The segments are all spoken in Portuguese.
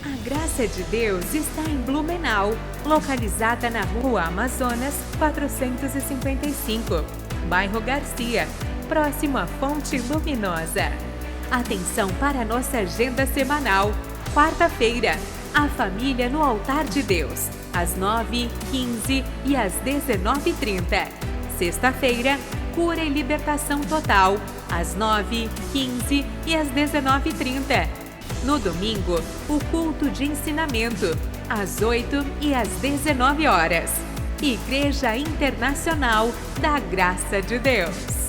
A Graça de Deus está em Blumenau, localizada na Rua Amazonas 455, bairro Garcia, próximo à Fonte Luminosa. Atenção para a nossa agenda semanal. Quarta-feira, a família no altar de Deus, às 9, 15 e às 19h30. Sexta-feira, cura e libertação total, às 9, 15 e às 19h30. No domingo, o culto de ensinamento, às 8 e às 19h. Igreja Internacional da Graça de Deus.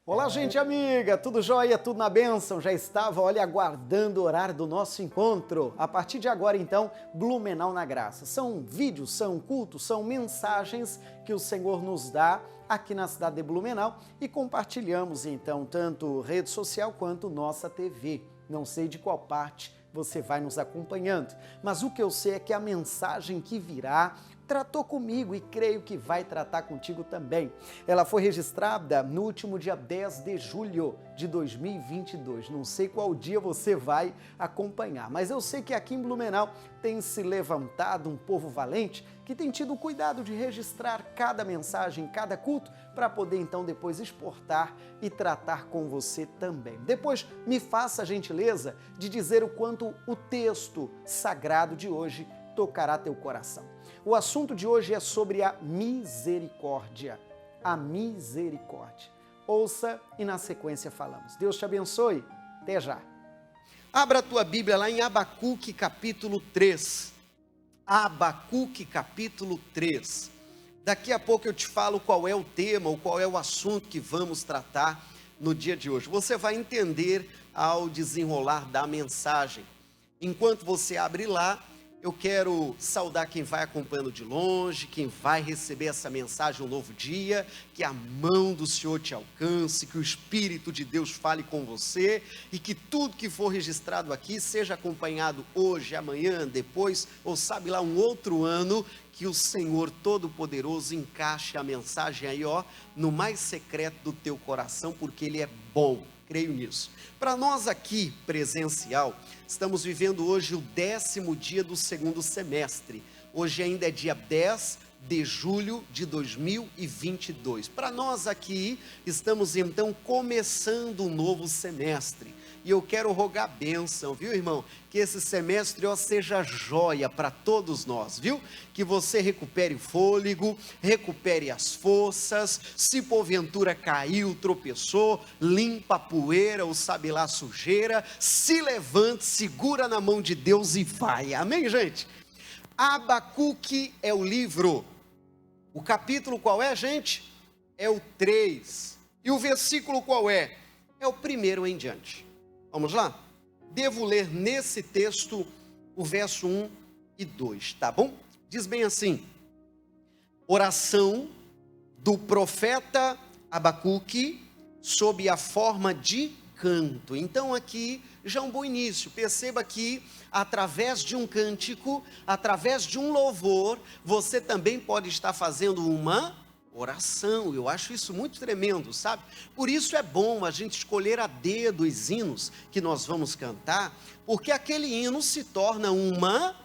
Olá, gente amiga, tudo jóia, tudo na bênção? Já estava, olha, aguardando o horário do nosso encontro. A partir de agora, então, Blumenau na Graça. São vídeos, são cultos, são mensagens que o Senhor nos dá aqui na cidade de Blumenau e compartilhamos, então, tanto rede social quanto nossa TV. Não sei de qual parte você vai nos acompanhando, mas o que eu sei é que a mensagem que virá tratou comigo e creio que vai tratar contigo também. Ela foi registrada no último dia 10 de julho de 2022. Não sei qual dia você vai acompanhar, mas eu sei que aqui em Blumenau tem se levantado um povo valente que tem tido cuidado de registrar cada mensagem, cada culto, para poder então depois exportar e tratar com você também. Depois me faça a gentileza de dizer o quanto o texto sagrado de hoje tocará teu coração. O assunto de hoje é sobre a misericórdia. A misericórdia. Ouça e na sequência falamos. Deus te abençoe. Até já. Abra a tua Bíblia lá em Abacuque capítulo 3. Abacuque capítulo 3. Daqui a pouco eu te falo qual é o tema ou qual é o assunto que vamos tratar no dia de hoje. Você vai entender ao desenrolar da mensagem. Enquanto você abre lá, eu quero saudar quem vai acompanhando de longe, quem vai receber essa mensagem um novo dia, que a mão do Senhor te alcance, que o Espírito de Deus fale com você e que tudo que for registrado aqui seja acompanhado hoje, amanhã, depois, ou sabe lá, um outro ano, que o Senhor Todo-Poderoso encaixe a mensagem aí, ó, no mais secreto do teu coração, porque Ele é bom. Creio nisso. Para nós aqui, presencial, estamos vivendo hoje o 10º dia do segundo semestre. Hoje ainda é dia 10 de julho de 2022. Para nós aqui, estamos então começando um novo semestre. E eu quero rogar bênção, viu, irmão? Que esse semestre, ó, seja joia para todos nós, viu? Que você recupere o fôlego, recupere as forças, se porventura caiu, tropeçou, limpa a poeira ou sabe lá a sujeira, se levante, segura na mão de Deus e vai. Amém, gente? Abacuque é o livro. O capítulo qual é, gente? É o 3. E o versículo qual é? É o primeiro em diante. Vamos lá? Devo ler nesse texto o verso 1 e 2, tá bom? Diz bem assim: oração do profeta Abacuque sob a forma de canto. Então aqui já um bom início. Perceba que através de um cântico, através de um louvor, você também pode estar fazendo uma oração. Eu acho isso muito tremendo, sabe? Por isso é bom a gente escolher a dedo os hinos que nós vamos cantar, porque aquele hino se torna uma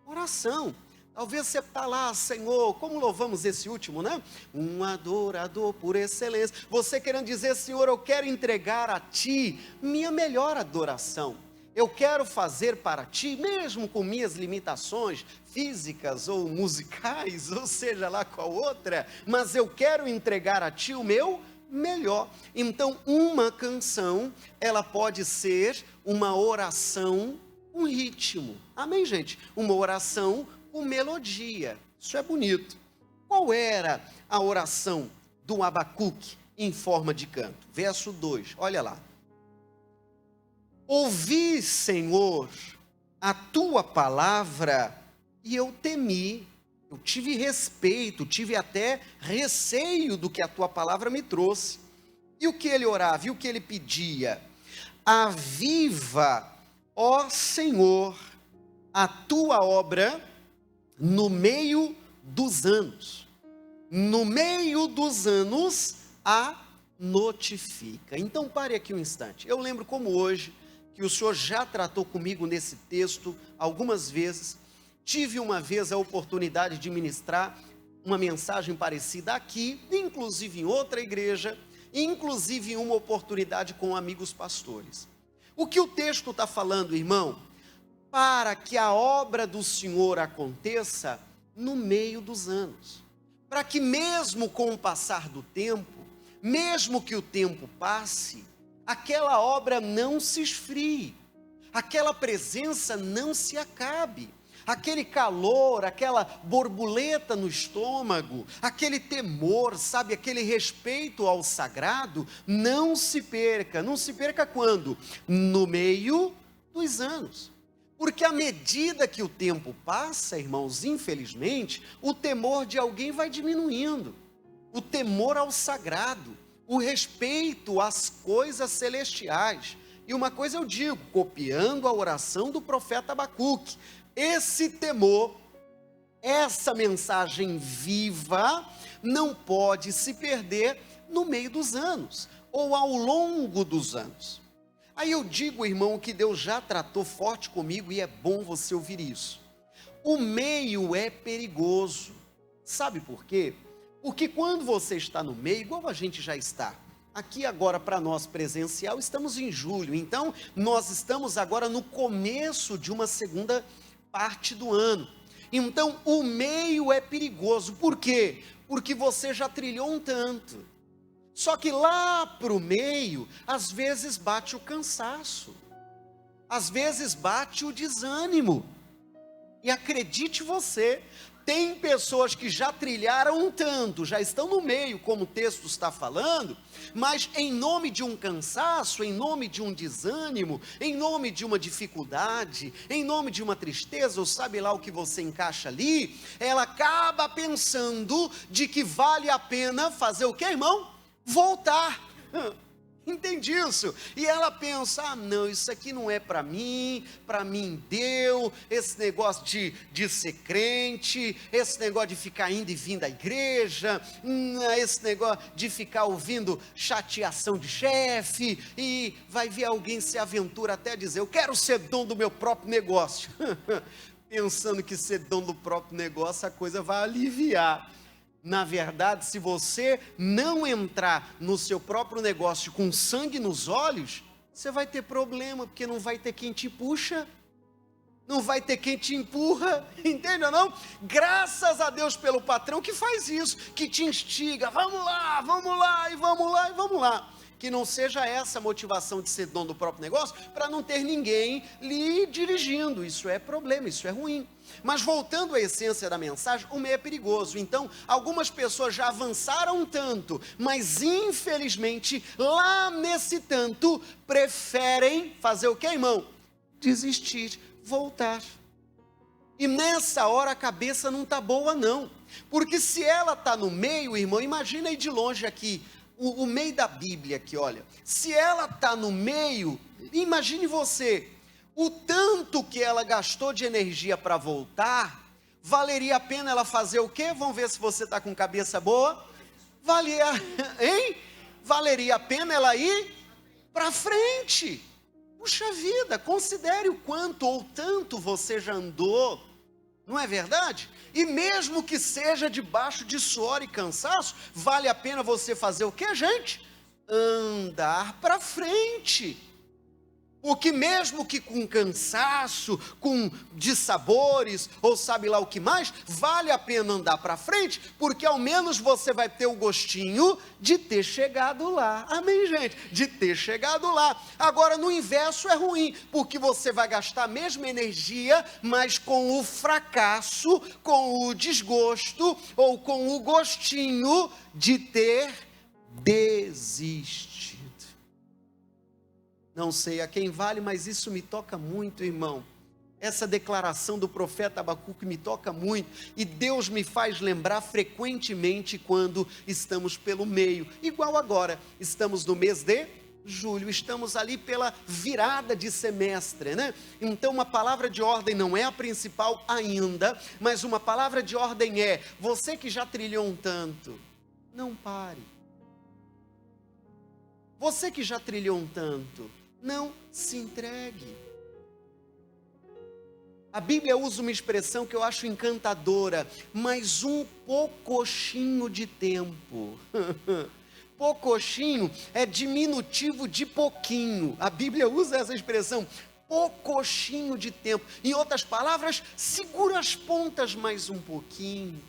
oração. Talvez você está lá, Senhor, como louvamos esse último, né? Um adorador por excelência. Você querendo dizer, Senhor, eu quero entregar a Ti minha melhor adoração. Eu quero fazer para Ti, mesmo com minhas limitações físicas ou musicais, ou seja lá qual outra, mas eu quero entregar a Ti o meu melhor. Então, uma canção, ela pode ser uma oração, um ritmo. Amém, gente? Uma oração com melodia. Isso é bonito. Qual era a oração do Abacuque em forma de canto? Verso 2, olha lá. Ouvi, Senhor, a tua palavra e eu temi Eu tive respeito, tive até receio do que a tua palavra me trouxe. E o que ele orava, e o que ele pedia? Aviva, ó Senhor, a tua obra no meio dos anos. No meio dos anos, a notifica. Então pare aqui um instante. Eu lembro como hoje, que o Senhor já tratou comigo nesse texto algumas vezes. Tive uma vez a oportunidade de ministrar uma mensagem parecida aqui, inclusive em outra igreja, inclusive em uma oportunidade com amigos pastores. O que o texto está falando, irmão? Para que a obra do Senhor aconteça no meio dos anos. Para que mesmo com o passar do tempo, mesmo que o tempo passe, aquela obra não se esfrie, aquela presença não se acabe. Aquele calor, aquela borboleta no estômago, aquele temor, sabe, aquele respeito ao sagrado, não se perca. Não se perca quando? No meio dos anos. Porque à medida que o tempo passa, irmãos, infelizmente, o temor de alguém vai diminuindo. O temor ao sagrado, o respeito às coisas celestiais. E uma coisa eu digo, copiando a oração do profeta Abacuque, esse temor, essa mensagem viva, não pode se perder no meio dos anos, ou ao longo dos anos. Aí eu digo, irmão, que Deus já tratou forte comigo e é bom você ouvir isso. O meio é perigoso. Sabe por quê? Porque quando você está no meio, igual a gente já está, aqui agora para nós presencial, estamos em julho, então nós estamos agora no começo de uma segunda parte do ano. Então o meio é perigoso. Por quê? Porque você já trilhou um tanto. Só que lá para o meio, às vezes bate o cansaço, às vezes bate o desânimo. E acredite você, tem pessoas que já trilharam um tanto, já estão no meio, como o texto está falando, mas em nome de um cansaço, em nome de um desânimo, em nome de uma dificuldade, em nome de uma tristeza, ou sabe lá o que você encaixa ali, ela acaba pensando de que vale a pena fazer o que, irmão? Voltar. Entendi isso. E ela pensa, não, isso aqui não é para mim deu, esse negócio de ser crente, esse negócio de ficar indo e vindo à igreja, esse negócio de ficar ouvindo chateação de chefe, e vai ver alguém se aventura até dizer, eu quero ser dono do meu próprio negócio. Pensando que ser dono do próprio negócio, a coisa vai aliviar. Na verdade, se você não entrar no seu próprio negócio com sangue nos olhos, você vai ter problema, porque não vai ter quem te puxa, não vai ter quem te empurra, entende ou não? Graças a Deus pelo patrão que faz isso, que te instiga, vamos lá, e vamos lá, e vamos lá. Que não seja essa a motivação de ser dono do próprio negócio, para não ter ninguém lhe dirigindo, isso é problema, isso é ruim. Mas voltando à essência da mensagem, o meio é perigoso. Então, algumas pessoas já avançaram um tanto, mas infelizmente, lá nesse tanto, preferem fazer o que, irmão? Desistir, voltar. E nessa hora a cabeça não está boa não, porque se ela está no meio, irmão, imagina aí de longe aqui, o meio da Bíblia aqui, olha, se ela está no meio, imagine você, o tanto que ela gastou de energia para voltar, valeria a pena ela fazer o quê? Vamos ver se você está com cabeça boa, valeria a pena ela ir para frente. Puxa vida, considere o quanto ou tanto você já andou, não é verdade? E mesmo que seja debaixo de suor e cansaço, vale a pena você fazer o que, gente? Andar para frente. Porque mesmo que com cansaço, com dissabores, ou sabe lá o que mais, vale a pena andar para frente, porque ao menos você vai ter o gostinho de ter chegado lá. Amém, gente? De ter chegado lá. Agora, no inverso é ruim, porque você vai gastar a mesma energia, mas com o fracasso, com o desgosto, ou com o gostinho de ter desistido. Não sei a quem vale, mas isso me toca muito, irmão. Essa declaração do profeta Abacuque me toca muito, e Deus me faz lembrar frequentemente quando estamos pelo meio, igual agora, estamos no mês de julho, estamos ali pela virada de semestre, né? Então uma palavra de ordem não é a principal ainda, mas uma palavra de ordem é: você que já trilhou um tanto, não pare. Você que já trilhou um tanto, não se entregue. A Bíblia usa uma expressão que eu acho encantadora: mais um poucochinho de tempo. Poucochinho é diminutivo de pouquinho. A Bíblia usa essa expressão, poucochinho de tempo. Em outras palavras, segura as pontas mais um pouquinho.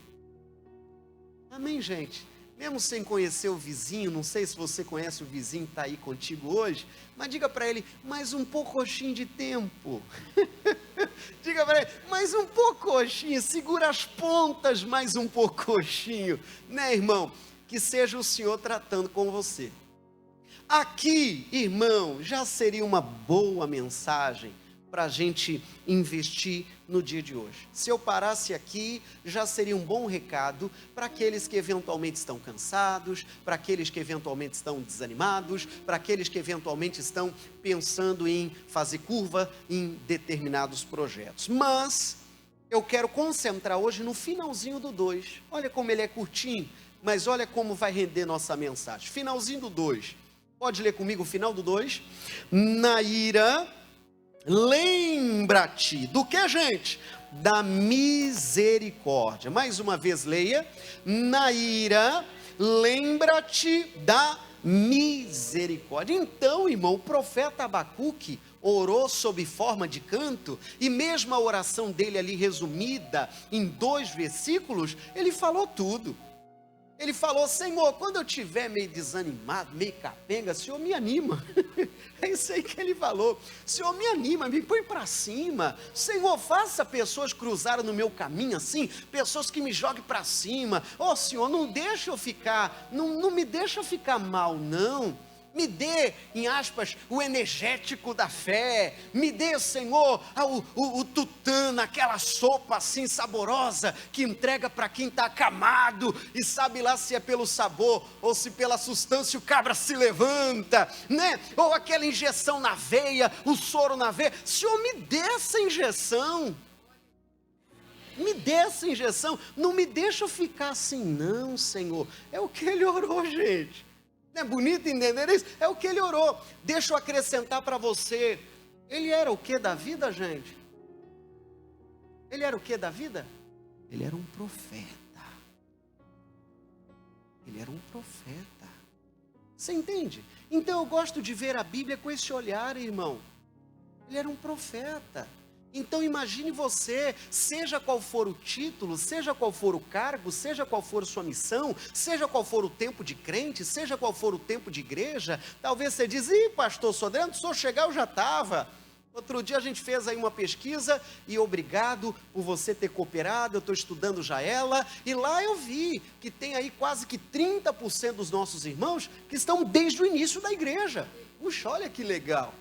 Amém, gente? Mesmo sem conhecer o vizinho, não sei se você conhece o vizinho que está aí contigo hoje, mas diga para ele, mais um poucochinho de tempo. Diga para ele, mais um poucochinho, segura as pontas mais um poucochinho, né, irmão? Que seja o Senhor tratando com você. Aqui, irmão, já seria uma boa mensagem para a gente investir no dia de hoje. Se eu parasse aqui, já seria um bom recado para aqueles que eventualmente estão cansados, para aqueles que eventualmente estão desanimados, para aqueles que eventualmente estão pensando em fazer curva em determinados projetos. Mas eu quero concentrar hoje no finalzinho do 2. Olha como ele é curtinho, mas olha como vai render nossa mensagem. Finalzinho do 2. Pode ler comigo o final do 2? Na ira, lembra-te do que, gente? Da misericórdia. Mais uma vez leia. Na ira, lembra-te da misericórdia. Então, irmão, o profeta Abacuque orou sob forma de canto, e mesmo a oração dele ali resumida em 2 versículos, ele falou tudo. Ele falou: Senhor, quando eu estiver meio desanimado, meio capenga, Senhor me anima. É isso aí que ele falou. Senhor me anima, me põe para cima. Senhor, faça pessoas cruzarem no meu caminho assim, pessoas que me joguem para cima. Oh Senhor, não deixa eu ficar, não me deixa ficar mal, não. Me dê, em aspas, o energético da fé. Me dê, Senhor, o tutano, aquela sopa assim saborosa, que entrega para quem está acamado, e sabe lá se é pelo sabor, ou se pela substância o cabra se levanta, né? Ou aquela injeção na veia, o soro na veia. Senhor, me dê essa injeção. Me dê essa injeção. Não me deixa eu ficar assim, não, Senhor. É o que ele orou, gente. Não é bonito entender isso? É o que ele orou. Deixa eu acrescentar para você. Ele era o que da vida, gente? Ele era o que da vida? Ele era um profeta. Ele era um profeta. Você entende? Então eu gosto de ver a Bíblia com esse olhar, irmão. Ele era um profeta. Então imagine você, seja qual for o título, seja qual for o cargo, seja qual for sua missão, seja qual for o tempo de crente, seja qual for o tempo de igreja, talvez você diz: ih, pastor Sodré, antes de eu chegar eu já estava. Outro dia a gente fez aí uma pesquisa, e obrigado por você ter cooperado, eu estou estudando já ela, e lá eu vi que tem aí quase que 30% dos nossos irmãos que estão desde o início da igreja. Puxa, olha que legal.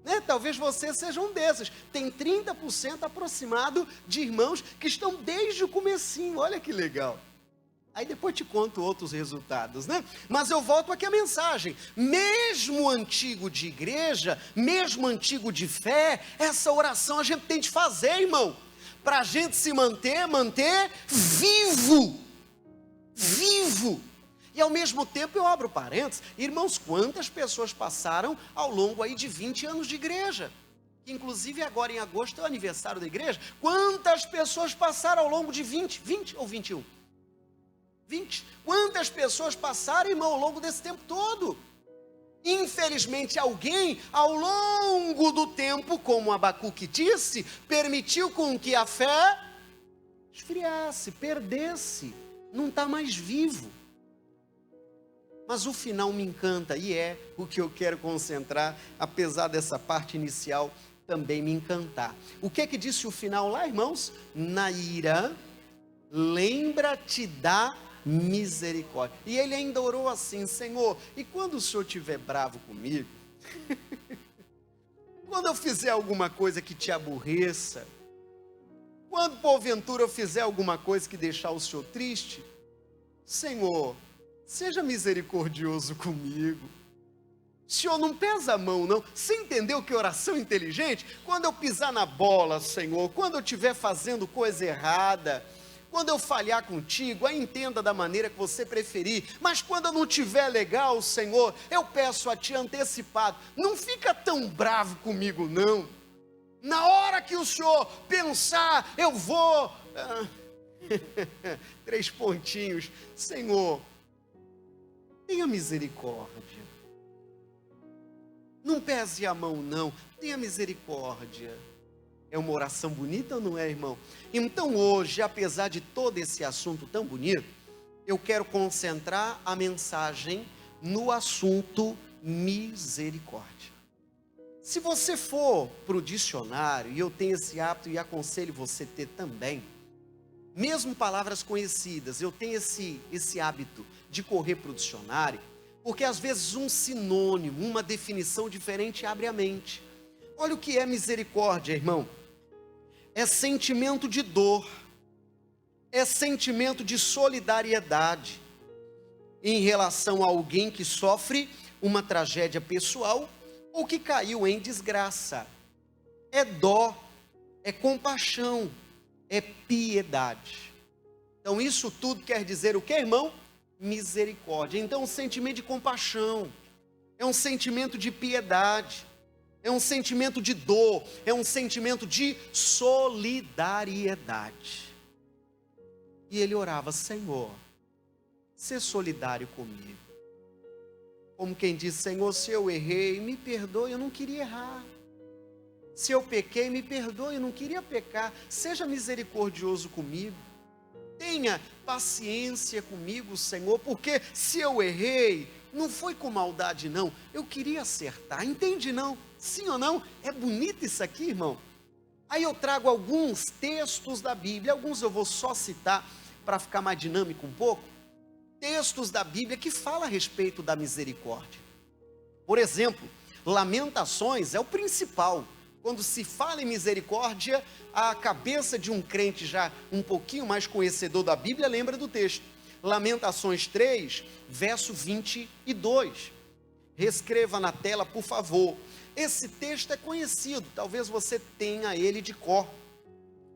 Né? Talvez você seja um desses. Tem 30% aproximado de irmãos que estão desde o comecinho. Olha que legal. Aí depois te conto outros resultados, né? Mas eu volto aqui à mensagem. Mesmo antigo de igreja, mesmo antigo de fé, essa oração a gente tem de fazer, irmão, para a gente se manter vivo. Vivo. E ao mesmo tempo eu abro parênteses, irmãos, quantas pessoas passaram ao longo aí de 20 anos de igreja? Que inclusive agora em agosto é o aniversário da igreja. Quantas pessoas passaram ao longo de 20 ou 21? 20. Quantas pessoas passaram, irmão, ao longo desse tempo todo? Infelizmente alguém, ao longo do tempo, como Abacuque disse, permitiu com que a fé esfriasse, perdesse, não está mais vivo. Mas o final me encanta, e é o que eu quero concentrar, apesar dessa parte inicial também me encantar. O que é que disse o final lá, irmãos? Na ira, lembra-te da misericórdia. E ele ainda orou assim: Senhor, e quando o Senhor estiver bravo comigo, quando eu fizer alguma coisa que te aborreça, quando porventura eu fizer alguma coisa que deixar o Senhor triste, Senhor, seja misericordioso comigo. Senhor, não pesa a mão, não. Você entendeu que oração inteligente? Quando eu pisar na bola, Senhor, quando eu estiver fazendo coisa errada, quando eu falhar contigo, aí entenda da maneira que você preferir. Mas quando eu não estiver legal, Senhor, eu peço a Ti antecipado. Não fica tão bravo comigo, não. Na hora que o Senhor pensar, eu vou... 3 pontinhos. Senhor, tenha misericórdia. Não pese a mão, não. Tenha misericórdia. É uma oração bonita ou não é, irmão? Então hoje, apesar de todo esse assunto tão bonito, eu quero concentrar a mensagem no assunto misericórdia. Se você for para o dicionário, e eu tenho esse hábito e aconselho você ter também, mesmo palavras conhecidas, eu tenho esse hábito de correr para o dicionário, porque às vezes um sinônimo, uma definição diferente abre a mente. Olha o que é misericórdia, irmão. É sentimento de dor, é sentimento de solidariedade em relação a alguém que sofre uma tragédia pessoal ou que caiu em desgraça. É dó, é compaixão, é piedade. Então isso tudo quer dizer o que, irmão? Misericórdia. Então, um sentimento de compaixão, é um sentimento de piedade, é um sentimento de dor, é um sentimento de solidariedade. E ele orava: Senhor, ser solidário comigo. Como quem diz: Senhor, se eu errei, me perdoe, eu não queria errar. Se eu pequei, me perdoe, eu não queria pecar. Seja misericordioso comigo. Tenha paciência comigo, Senhor, porque se eu errei, não foi com maldade, não. Eu queria acertar, entende, não? Sim ou não? É bonito isso aqui, irmão. Aí eu trago alguns textos da Bíblia, alguns eu vou só citar para ficar mais dinâmico um pouco. Textos da Bíblia que falam a respeito da misericórdia. Por exemplo, Lamentações é o principal. Quando se fala em misericórdia, a cabeça de um crente já um pouquinho mais conhecedor da Bíblia lembra do texto. Lamentações 3, verso 22. Reescreva na tela, por favor. Esse texto é conhecido, talvez você tenha ele de cor.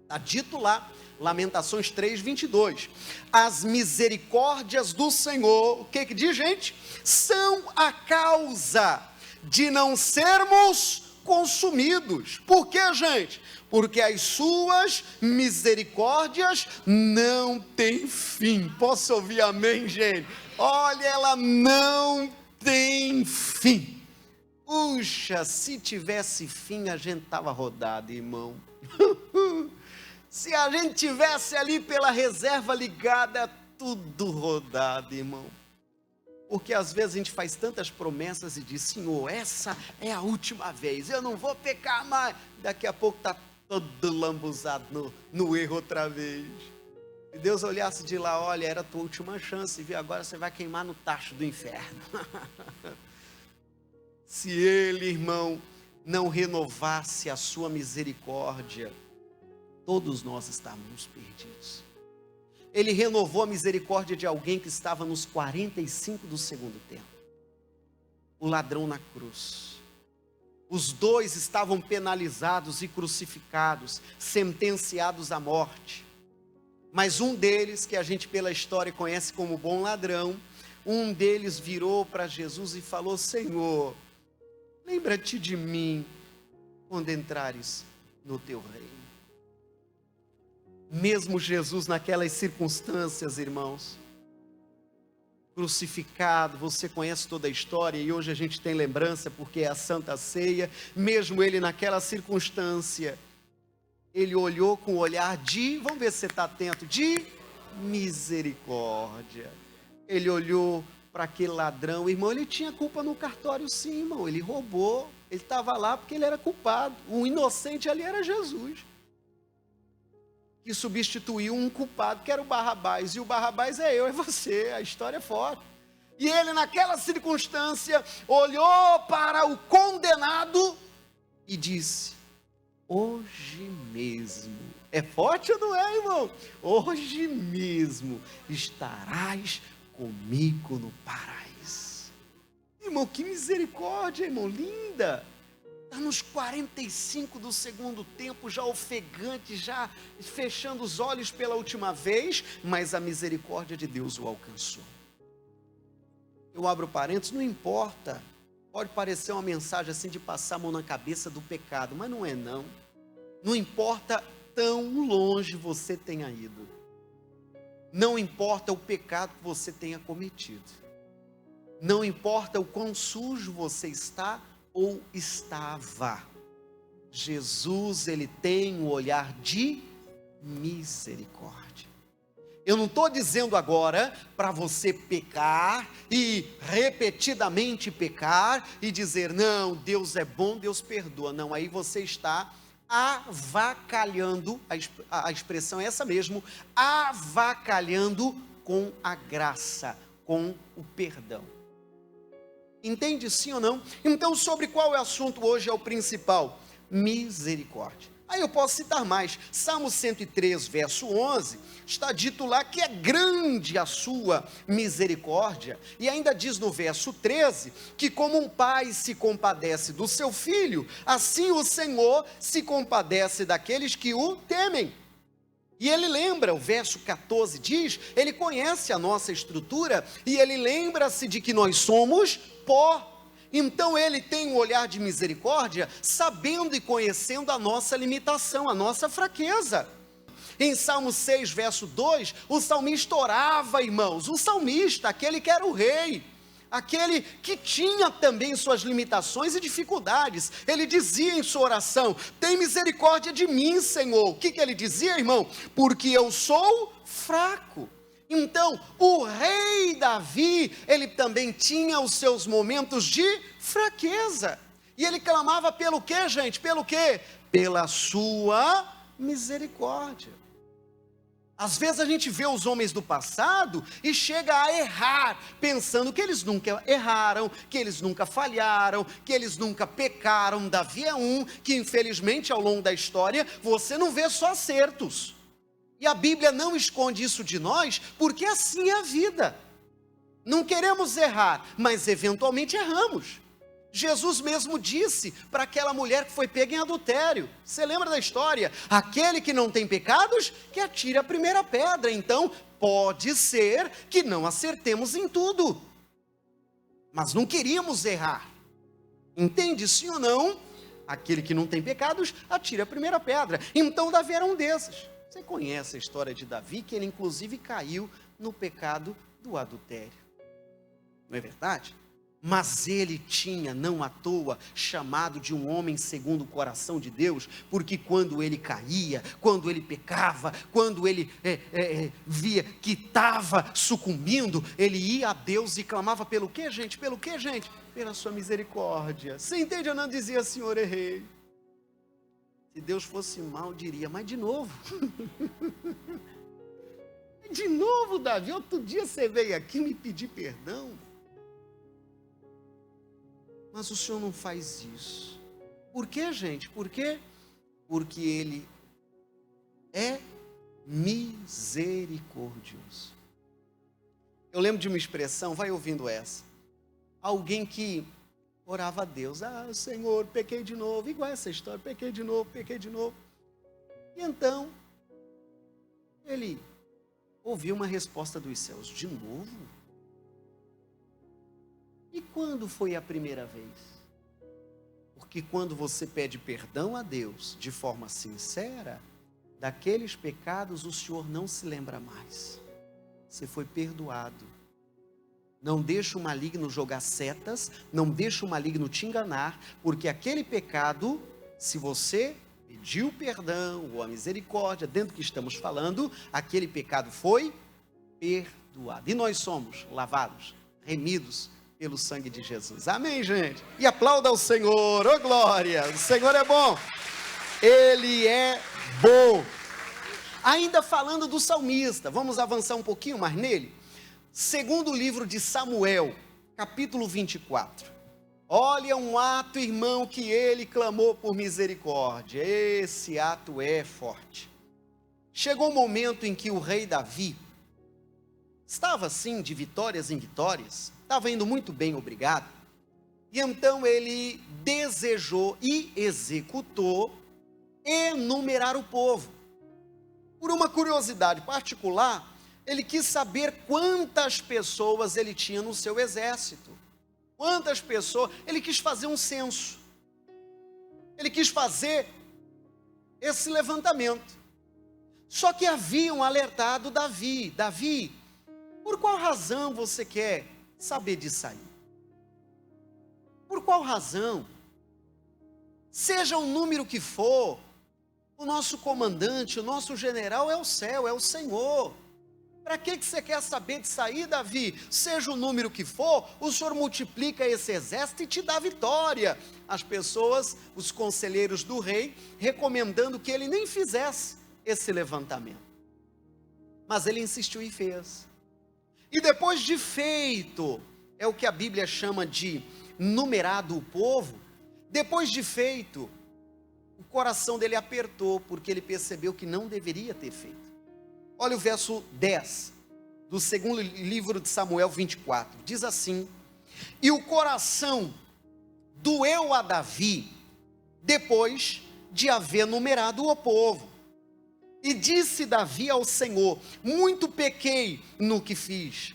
Está dito lá, Lamentações 3, 22. As misericórdias do Senhor, o que diz, gente? São a causa de não sermos consumidos. Por quê, gente? Porque as suas misericórdias não têm fim. Posso ouvir amém, gente? Olha, ela não tem fim. Puxa, se tivesse fim, a gente estava rodado, irmão. Se a gente tivesse ali pela reserva ligada, tudo rodado, irmão. Porque às vezes a gente faz tantas promessas e diz: Senhor, essa é a última vez, eu não vou pecar mais. Daqui a pouco está todo lambuzado no erro outra vez. E Deus olhasse de lá: olha, era a tua última chance, viu? Agora você vai queimar no tacho do inferno. Se Ele, irmão, não renovasse a sua misericórdia, todos nós estávamos perdidos. Ele renovou a misericórdia de alguém que estava nos 45 do segundo tempo. O ladrão na cruz. Os dois estavam penalizados e crucificados, sentenciados à morte. Mas um deles, que a gente pela história conhece como bom ladrão, um deles virou para Jesus e falou: Senhor, lembra-te de mim quando entrares no teu reino. Mesmo Jesus naquelas circunstâncias, irmãos, crucificado, você conhece toda a história e hoje a gente tem lembrança porque é a Santa Ceia. Mesmo ele naquela circunstância, ele olhou com o olhar de, vamos ver se você está atento, de misericórdia. Ele olhou para aquele ladrão, irmão, ele tinha culpa no cartório sim, irmão, ele roubou, ele estava lá porque ele era culpado, o inocente ali era Jesus, que substituiu um culpado que era o Barrabás, e o Barrabás é eu, é você, a história é forte. E ele naquela circunstância olhou para o condenado e disse: hoje mesmo, é forte ou não é, irmão? Hoje mesmo estarás comigo no paraíso. Irmão, que misericórdia, irmão, linda. Está nos 45 do segundo tempo, já ofegante, já fechando os olhos pela última vez, mas a misericórdia de Deus o alcançou. Eu abro parênteses, não importa, pode parecer uma mensagem assim de passar a mão na cabeça do pecado, mas não é não. Não importa tão longe você tenha ido, não importa o pecado que você tenha cometido, não importa o quão sujo você está ou estava, Jesus, ele tem um olhar de misericórdia. Eu não estou dizendo agora para você pecar e repetidamente pecar e dizer, não, Deus é bom, Deus perdoa. Não, aí você está avacalhando, a expressão é essa mesmo, avacalhando com a graça, com o perdão. Entende sim ou não? Então, sobre qual é o assunto hoje é o principal? Misericórdia. Aí eu posso citar mais. Salmo 103, verso 11, está dito lá que é grande a sua misericórdia. E ainda diz no verso 13, que como um pai se compadece do seu filho, assim o Senhor se compadece daqueles que o temem. E ele lembra, o verso 14 diz, ele conhece a nossa estrutura, e ele lembra-se de que nós somos pó. Então ele tem um olhar de misericórdia, sabendo e conhecendo a nossa limitação, a nossa fraqueza. Em Salmo 6, verso 2, o salmista orava, irmãos, o salmista, aquele que era o rei, aquele que tinha também suas limitações e dificuldades, ele dizia em sua oração, tem misericórdia de mim, Senhor. O que ele dizia, irmão? Porque eu sou fraco. Então, o rei Davi, ele também tinha os seus momentos de fraqueza, e ele clamava pelo quê, gente? Pelo quê? Pela sua misericórdia. Às vezes a gente vê os homens do passado e chega a errar, pensando que eles nunca erraram, que eles nunca falharam, que eles nunca pecaram. Davi é um que infelizmente ao longo da história você não vê só acertos. E a Bíblia não esconde isso de nós, porque assim é a vida. Não queremos errar, mas eventualmente erramos. Jesus mesmo disse para aquela mulher que foi pega em adultério. Você lembra da história? Aquele que não tem pecados, que atire a primeira pedra. Então, pode ser que não acertemos em tudo. Mas não queríamos errar. Entende sim ou não? Aquele que não tem pecados, atire a primeira pedra. Então, Davi era um desses. Você conhece a história de Davi, que ele inclusive caiu no pecado do adultério. Não é verdade? Mas ele tinha, não à toa, chamado de um homem segundo o coração de Deus, porque quando ele caía, quando ele pecava, quando ele via que estava sucumbindo, ele ia a Deus e clamava pelo quê, gente? Pelo quê, gente? Pela sua misericórdia. Você entende? Eu não dizia, Senhor, errei. Se Deus fosse mal, diria, mas de novo. De novo, Davi, outro dia você veio aqui me pedir perdão. Mas o Senhor não faz isso. Por quê, gente? Por quê? Porque Ele é misericordioso. Eu lembro de uma expressão, vai ouvindo essa. Alguém que orava a Deus, Senhor, pequei de novo, igual essa história, pequei de novo. E então, ele ouviu uma resposta dos céus, de novo? E quando foi a primeira vez? Porque quando você pede perdão a Deus de forma sincera, daqueles pecados o Senhor não se lembra mais. Você foi perdoado. Não deixa o maligno jogar setas, não deixa o maligno te enganar, porque aquele pecado, se você pediu perdão ou a misericórdia, dentro do que estamos falando, aquele pecado foi perdoado. E nós somos lavados, remidos pelo sangue de Jesus. Amém, gente? E aplauda ao Senhor, ô glória, o Senhor é bom. Ele é bom. Ainda falando do salmista, vamos avançar um pouquinho mais nele? Segundo livro de Samuel, capítulo 24. Olha um ato, irmão, que ele clamou por misericórdia. Esse ato é forte. Chegou um momento em que o rei Davi estava assim, de vitórias em vitórias, estava indo muito bem, obrigado. E então ele desejou e executou enumerar o povo. Por uma curiosidade particular, ele quis saber quantas pessoas ele tinha no seu exército. Quantas pessoas, ele quis fazer um censo. Ele quis fazer esse levantamento. Só que haviam alertado Davi: Davi, por qual razão você quer saber disso aí? Por qual razão? Seja o número que for, o nosso comandante, o nosso general é o céu, é o Senhor. Para que você quer saber disso aí, Davi? Seja o número que for, o Senhor multiplica esse exército e te dá vitória. As pessoas, os conselheiros do rei, recomendando que ele nem fizesse esse levantamento. Mas ele insistiu e fez. E depois de feito, é o que a Bíblia chama de numerado o povo, depois de feito, o coração dele apertou, porque ele percebeu que não deveria ter feito. Olha o verso 10, do segundo livro de Samuel 24, diz assim: e o coração doeu a Davi, depois de haver numerado o povo. E disse Davi ao Senhor: muito pequei no que fiz.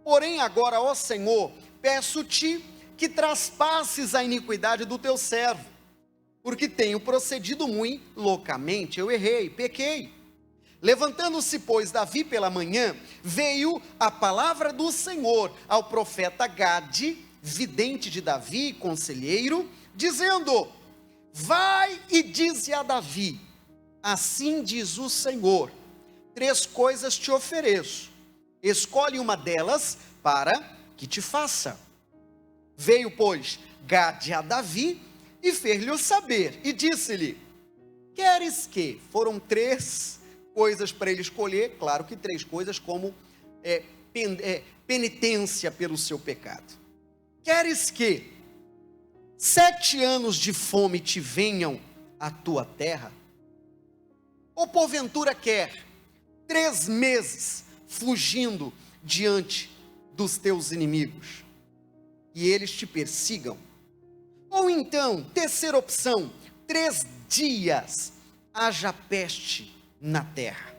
Porém agora, ó Senhor, peço-te que traspasses a iniquidade do teu servo, porque tenho procedido muito loucamente, eu errei, pequei. Levantando-se, pois, Davi pela manhã, veio a palavra do Senhor ao profeta Gade, vidente de Davi, conselheiro, dizendo: vai e dize a Davi, assim diz o Senhor, 3 coisas te ofereço, escolhe uma delas para que te faça. Veio, pois, Gade a Davi e fez-lhe saber, e disse-lhe: queres que? Foram 3 coisas para ele escolher, claro que 3 coisas como penitência pelo seu pecado. Queres que 7 anos de fome te venham à tua terra? Ou porventura quer 3 meses fugindo diante dos teus inimigos, e eles te persigam? Ou então, terceira opção, 3 dias haja peste na terra?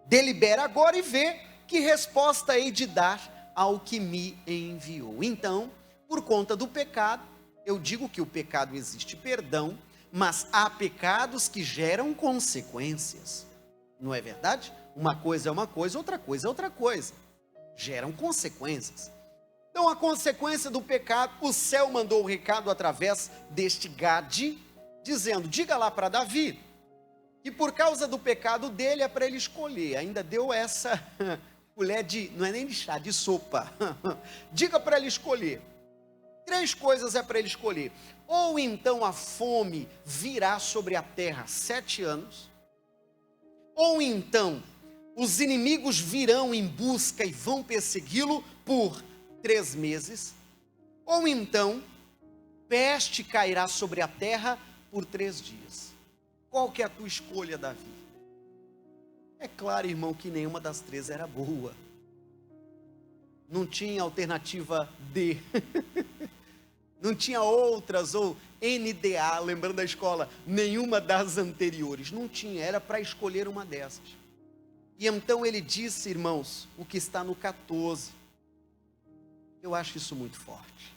Delibera agora e vê que resposta hei de dar ao que me enviou. Então, por conta do pecado, eu digo que o pecado existe perdão, mas há pecados que geram consequências, não é verdade? Uma coisa é uma coisa, outra coisa é outra coisa, geram consequências. Então, a consequência do pecado, o céu mandou o recado através deste Gade, dizendo: diga lá para Davi, que por causa do pecado dele é para ele escolher. Ainda deu essa colher de, não é nem de chá, de sopa. Diga para ele escolher. 3 coisas é para ele escolher. Ou então a fome virá sobre a terra 7 anos, ou então os inimigos virão em busca e vão persegui-lo por 3 meses, ou então peste cairá sobre a terra por 3 dias. Qual que é a tua escolha, Davi? É claro, irmão, que nenhuma das 3 era boa. Não tinha alternativa D. Não tinha outras, ou NDA, lembrando da escola, nenhuma das anteriores. Não tinha, era para escolher uma dessas. E então ele disse, irmãos, o que está no 14. Eu acho isso muito forte.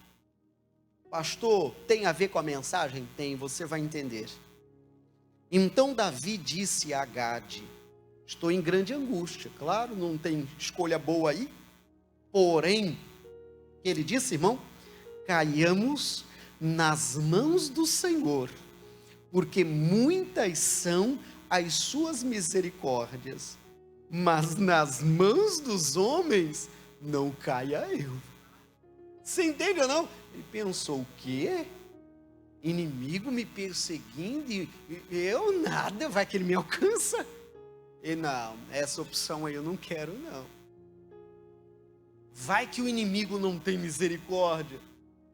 Pastor, tem a ver com a mensagem? Tem, você vai entender. Então Davi disse a Gade: estou em grande angústia. Claro, não tem escolha boa aí. Porém, ele disse, irmão, caiamos nas mãos do Senhor, porque muitas são as suas misericórdias, mas nas mãos dos homens não caia eu. Você entende ou não? Ele pensou: o quê? Inimigo me perseguindo e eu nada, vai que ele me alcança? E não, essa opção aí eu não quero não. Vai que o inimigo não tem misericórdia.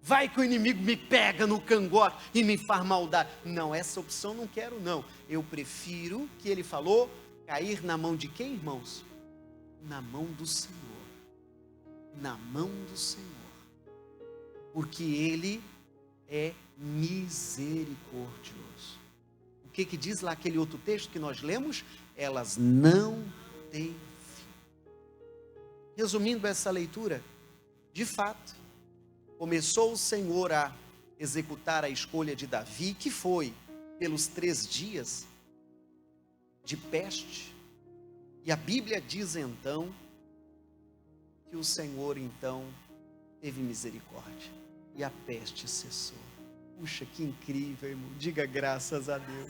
Vai que o inimigo me pega no cangote e me faz maldade. Não, essa opção não quero não. Eu prefiro, que ele falou, cair na mão de quem, irmãos? Na mão do Senhor. Na mão do Senhor. Porque Ele é misericordioso. O que diz lá aquele outro texto que nós lemos? Elas não têm fim. Resumindo essa leitura, de fato, começou o Senhor a executar a escolha de Davi, que foi pelos 3 dias de peste. E a Bíblia diz então, que o Senhor então teve misericórdia. E a peste cessou. Puxa, que incrível, irmão. Diga graças a Deus.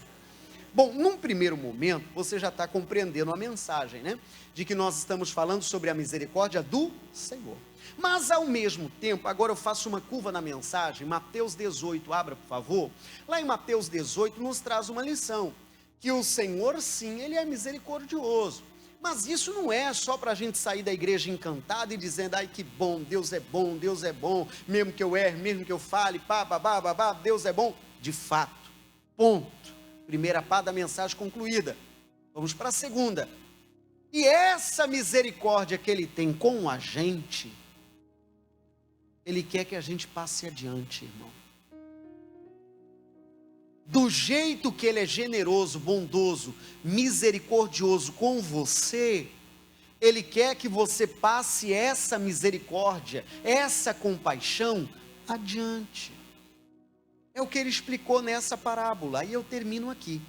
Bom, num primeiro momento, você já está compreendendo a mensagem, né? De que nós estamos falando sobre a misericórdia do Senhor. Mas ao mesmo tempo, agora eu faço uma curva na mensagem, Mateus 18, abra por favor. Lá em Mateus 18 nos traz uma lição, que o Senhor sim, Ele é misericordioso. Mas isso não é só para a gente sair da igreja encantada e dizendo, ai que bom, Deus é bom, mesmo que eu erre, mesmo que eu fale, Deus é bom. De fato, ponto. Primeira parte da mensagem concluída. Vamos para a segunda. E essa misericórdia que Ele tem com a gente, Ele quer que a gente passe adiante, irmão. Do jeito que Ele é generoso, bondoso, misericordioso com você, Ele quer que você passe essa misericórdia, essa compaixão adiante. É o que Ele explicou nessa parábola, e eu termino aqui.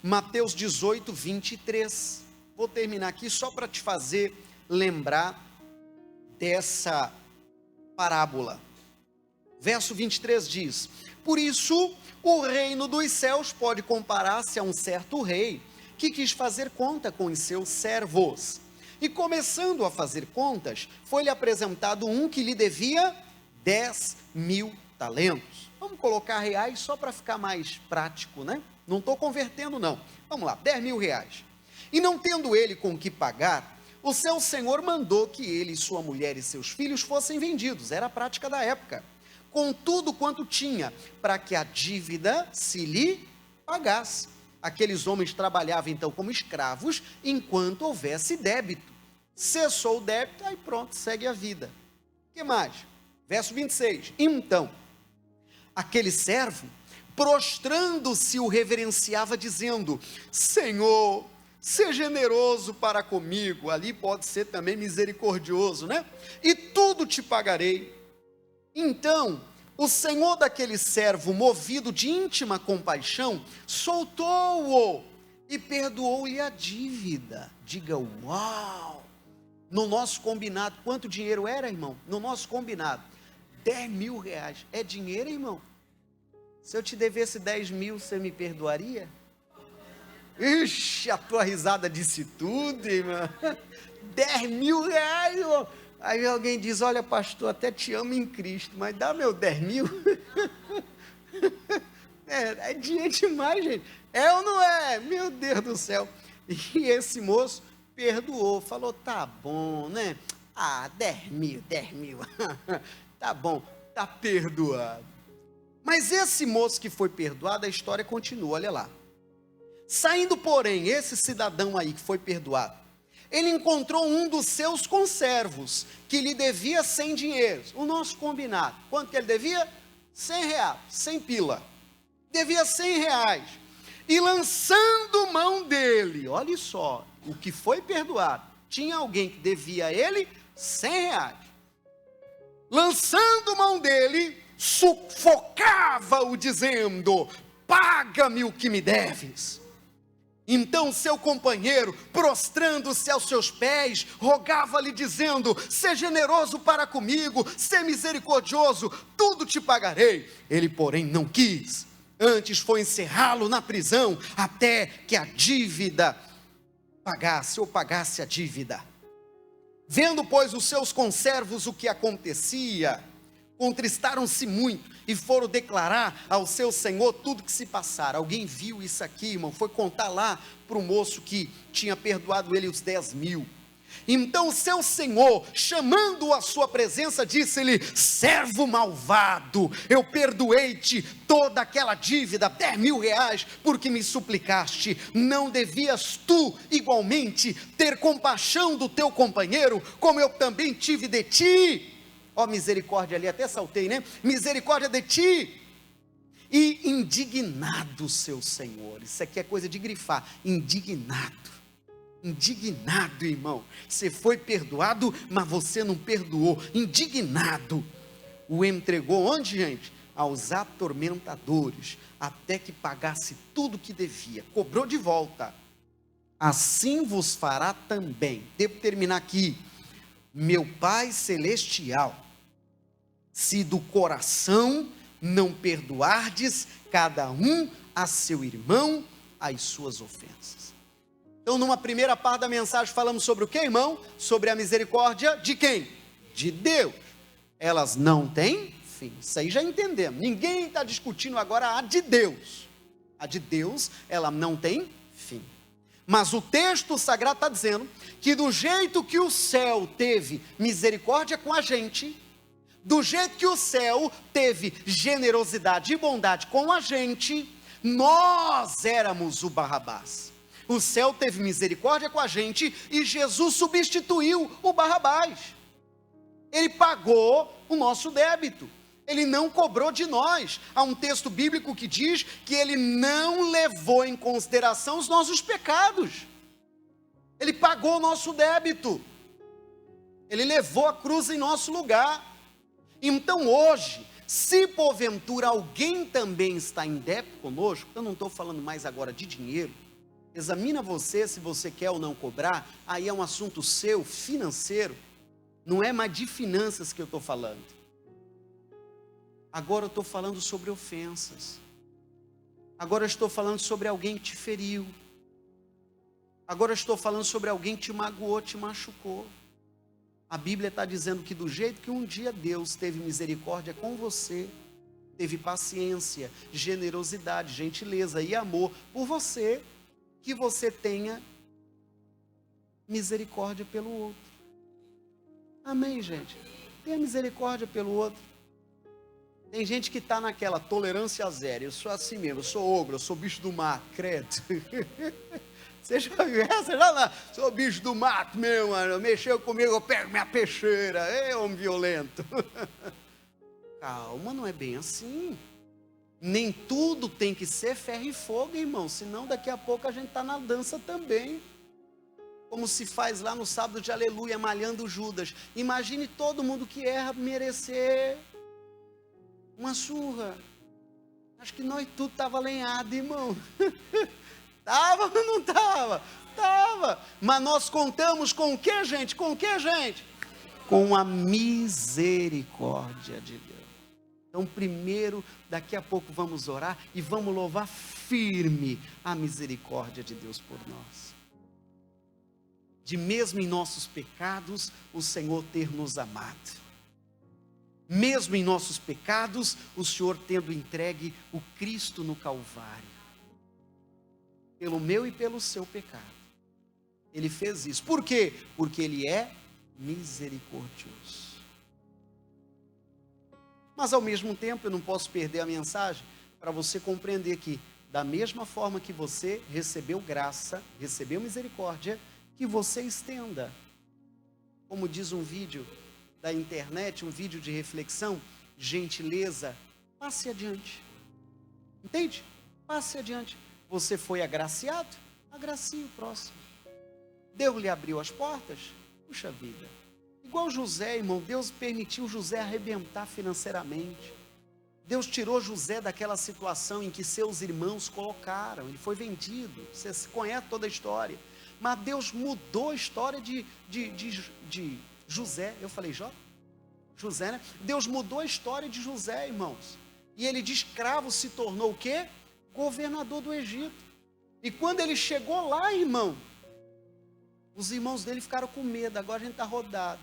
Mateus 18, 23. Vou terminar aqui só para te fazer lembrar dessa parábola. Verso 23 diz: por isso, o reino dos céus pode comparar-se a um certo rei, que quis fazer conta com os seus servos. E começando a fazer contas, foi-lhe apresentado um que lhe devia 10.000 talentos. Vamos colocar reais só para ficar mais prático, né? Não estou convertendo não. Vamos lá, 10.000 reais. E não tendo ele com que pagar, o seu senhor mandou que ele, sua mulher e seus filhos fossem vendidos. Era a prática da época. Com tudo quanto tinha, para que a dívida se lhe pagasse. Aqueles homens trabalhavam então como escravos, enquanto houvesse débito. Cessou o débito, aí pronto, segue a vida. O que mais? Verso 26. Então, aquele servo, prostrando-se, o reverenciava, dizendo: Senhor, seja generoso para comigo. Ali pode ser também misericordioso, né? E tudo te pagarei. Então, o senhor daquele servo, movido de íntima compaixão, soltou-o e perdoou-lhe a dívida. Diga uau! No nosso combinado, quanto dinheiro era, irmão? No nosso combinado, 10.000 reais. É dinheiro, irmão? Se eu te devesse 10.000, você me perdoaria? Ixi, a tua risada disse tudo, irmão. 10.000 reais, irmão. Aí alguém diz: olha, pastor, até te amo em Cristo, mas dá meu 10.000? É dinheiro demais, gente. É ou não é? Meu Deus do céu. E esse moço perdoou, falou: tá bom, né? 10.000. Tá bom, tá perdoado. Mas esse moço que foi perdoado, a história continua, olha lá. Saindo, porém, esse cidadão aí que foi perdoado, ele encontrou um dos seus conservos, que lhe devia 100 dinheiros, o nosso combinado. Quanto que ele devia? 100 reais, 100 pila. Devia 100 reais. E lançando mão dele, olha só, o que foi perdoado, tinha alguém que devia a ele 100 reais. Lançando mão dele, sufocava-o dizendo: paga-me o que me deves. Então seu companheiro, prostrando-se aos seus pés, rogava-lhe dizendo: seja generoso para comigo, seja misericordioso, tudo te pagarei. Ele, porém, não quis, antes foi encerrá-lo na prisão, até que a dívida pagasse a dívida. Vendo, pois, os seus conservos o que acontecia, contristaram-se muito e foram declarar ao seu senhor tudo que se passara. Alguém viu isso aqui, irmão? Foi contar lá para o moço que tinha perdoado ele os 10.000. Então o seu senhor, chamando-o à sua presença, disse-lhe: servo malvado, eu perdoei-te toda aquela dívida, 10.000 reais, porque me suplicaste. Não devias tu, igualmente, ter compaixão do teu companheiro, como eu também tive de ti? Ó, misericórdia ali, até saltei, né? Misericórdia de ti. E indignado, seu senhor, isso aqui é coisa de grifar, indignado, irmão, você foi perdoado, mas você não perdoou, indignado, o entregou onde, gente? Aos atormentadores, até que pagasse tudo que devia, cobrou de volta. Assim vos fará também, devo terminar aqui, meu Pai Celestial, se do coração não perdoardes cada um a seu irmão as suas ofensas. Então, numa primeira parte da mensagem, falamos sobre o que, irmão? Sobre a misericórdia de quem? De Deus. Elas não têm fim. Isso aí já entendemos. Ninguém está discutindo agora a de Deus. A de Deus, ela não tem fim. Mas o texto sagrado está dizendo que do jeito que o céu teve misericórdia com a gente, do jeito que o céu teve generosidade e bondade com a gente, nós éramos o Barrabás. O céu teve misericórdia com a gente e Jesus substituiu o Barrabás. Ele pagou o nosso débito. Ele não cobrou de nós. Há um texto bíblico que diz que ele não levou em consideração os nossos pecados. Ele pagou o nosso débito. Ele levou a cruz em nosso lugar. Então hoje, se porventura alguém também está em débito conosco, eu não estou falando mais agora de dinheiro, examina você se você quer ou não cobrar, aí é um assunto seu, financeiro, não é mais de finanças que eu estou falando. Agora eu estou falando sobre ofensas, agora eu estou falando sobre alguém que te feriu, agora eu estou falando sobre alguém que te magoou, te machucou. A Bíblia está dizendo que do jeito que um dia Deus teve misericórdia com você, teve paciência, generosidade, gentileza e amor por você, que você tenha misericórdia pelo outro. Amém, gente? Tenha misericórdia pelo outro. Tem gente que está naquela tolerância zero. Eu sou assim mesmo, eu sou ogro, eu sou bicho do mato, credo. Você já viu essa? Já lá, sou bicho do mato mesmo, mano. Mexeu comigo, eu pego minha peixeira. É homem violento. Calma, não é bem assim. Nem tudo tem que ser ferro e fogo, irmão, senão daqui a pouco a gente está na dança também, como se faz lá no sábado de aleluia, malhando Judas. Imagine todo mundo que erra merecer uma surra. Acho que nós tudo estava alinhado, irmão. Estava ou não estava? Estava. Mas nós contamos com o que, gente? Com o que, gente? Com a misericórdia de Deus. Então, primeiro, daqui a pouco vamos orar e vamos louvar firme a misericórdia de Deus por nós. De mesmo em nossos pecados, o Senhor ter nos amado. Mesmo em nossos pecados, o Senhor tendo entregue o Cristo no Calvário. Pelo meu e pelo seu pecado. Ele fez isso. Por quê? Porque Ele é misericordioso. Mas ao mesmo tempo eu não posso perder a mensagem para você compreender que da mesma forma que você recebeu graça, recebeu misericórdia, que você estenda. Como diz um vídeo da internet, um vídeo de reflexão, gentileza, passe adiante. Entende? Passe adiante. Você foi agraciado? Agracie o próximo. Deus lhe abriu as portas? Puxa vida. Igual José, irmão, Deus permitiu José arrebentar financeiramente. Deus tirou José daquela situação em que seus irmãos colocaram. Ele foi vendido. Você conhece toda a história. Mas Deus mudou a história de José. Eu falei José, né? Deus mudou a história de José, irmãos. E ele de escravo se tornou o quê? Governador do Egito. E quando ele chegou lá, irmão, os irmãos dele ficaram com medo. Agora a gente está rodado.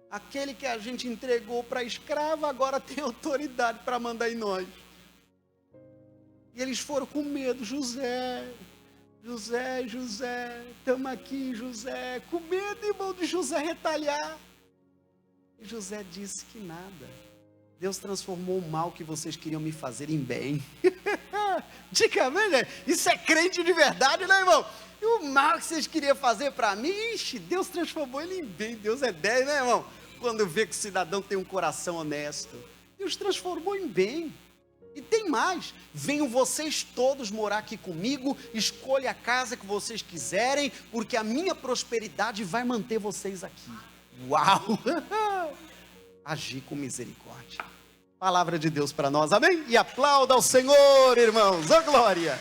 Aquele que a gente entregou para escravo, agora tem autoridade para mandar em nós. E eles foram com medo. José, José, José, estamos aqui, José, com medo, irmão, de José retalhar. E José disse que nada. Deus transformou o mal que vocês queriam me fazer em bem. Dica, né? Isso é crente de verdade, né, irmão? E o mal que vocês queriam fazer para mim, ixi, Deus transformou ele em bem. Deus é 10, né, irmão? Quando vê que o cidadão tem um coração honesto, Deus transformou em bem. E tem mais, venham vocês todos morar aqui comigo, escolha a casa que vocês quiserem, porque a minha prosperidade vai manter vocês aqui. Uau! Agir com misericórdia. Palavra de Deus para nós, amém? E aplauda ao Senhor, irmãos, ô glória!